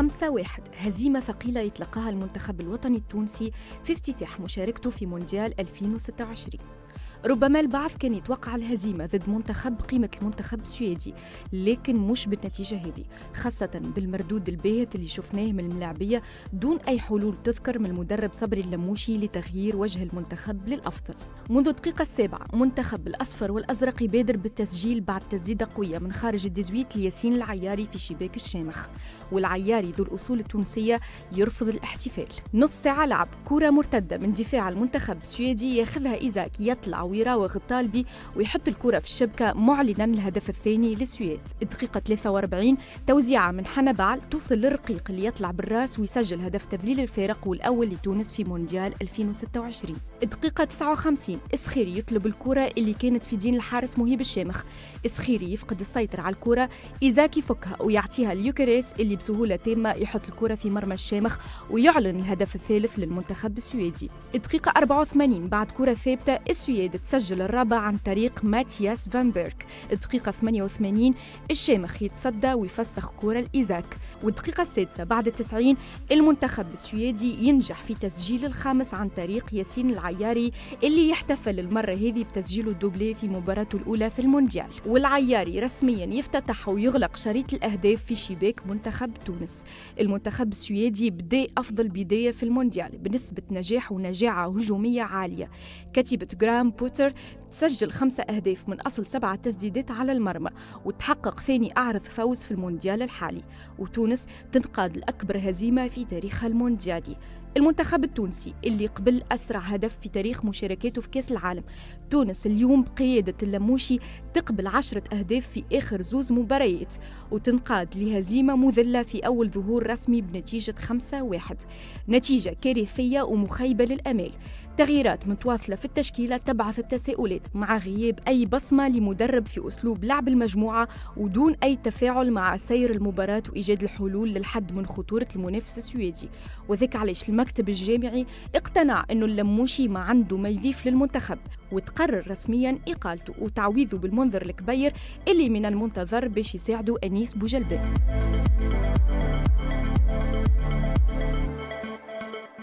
5-1 هزيمة ثقيلة يتلقاها المنتخب الوطني التونسي في افتتاح مشاركته في مونديال 2026. ربما البعض كان يتوقع الهزيمة ضد منتخب قيمة المنتخب السويدي، لكن مش بالنتيجة هذه، خاصة بالمردود الباهت اللي شفناه من الملاعبية دون أي حلول تذكر من المدرب صبري اللموشي لتغيير وجه المنتخب للأفضل. منذ الدقيقة 7 منتخب الأصفر والأزرق يبادر بالتسجيل بعد تسديدة قوية من خارج الديزويت لياسين العياري في شباك الشامخ، والعياري ذو الأصول التونسية يرفض الاحتفال. نص ساعة لعب، كرة مرتدة من دفاع المنتخب السويدي ياخذها إيزاك، يطلع ويراوغ الطالبي ويحط الكرة في الشبكة معلنا الهدف الثاني للسويد. الدقيقة 43 توزيعة من حنبال توصل للرقيق اللي يطلع بالراس ويسجل هدف تذليل الفارق والأول لتونس في مونديال 2026. الدقيقة 59 إسخيري يطلب الكرة اللي كانت في دين الحارس مهيب الشامخ، إسخيري يفقد السيطرة على الكرة، إيزاك يفكها ويعطيها ليوكريس اللي بسهولة تامة يحط الكرة في مرمى الشامخ ويعلن الهدف الثالث للمنتخب السويدي. الدقيقة 84 بعد كرة ثابتة السويد تسجل الرابع عن طريق ماتياس فان بيرك. الدقيقة 88 الشامخ يتصدى ويفسخ كرة لإيزاك. والدقيقة 6 بعد 90 المنتخب السويدي ينجح في تسجيل الخامس عن طريق ياسين العياري اللي يحتفل المرة هذه بتسجيله الدوبلي في مباراته الأولى في المونديال. والعياري رسميا يفتتح ويغلق شريط الأهداف في شباك منتخب تونس. المنتخب السويدي بدأ أفضل بداية في المونديال بنسبة نجاح ونجاعة هجومية عالية. كتيبة جرام بوتر تسجل 5 أهداف من أصل 7 تسديدات على المرمى، وتحقق ثاني أعرض فوز في المونديال الحالي، وتونس تنقاد الأكبر هزيمة في تاريخها المونديالي. المنتخب التونسي اللي قبل أسرع هدف في تاريخ مشاركاته في كأس العالم، تونس اليوم بقيادة اللموشي تقبل 10 أهداف في آخر 2 مباريات، وتنقاد لهزيمة مذلة في أول ظهور رسمي بنتيجة 5-1، نتيجة كارثية ومخيبة للأمال. تغييرات متواصلة في التشكيلة تبعث التساؤلات مع غياب أي بصمة لمدرب في أسلوب لعب المجموعة ودون أي تفاعل مع سير المباراة وإيجاد الحلول للحد من خطورة المنافس السويدي. وذاك علاش المكتب الجامعي اقتنع أنه اللموشي ما عنده ما يضيف للمنتخب، وتقرر رسمياً إقالته وتعويضه بالمنذر الكبير اللي من المنتظر باش يساعده أنيس بوجلبان.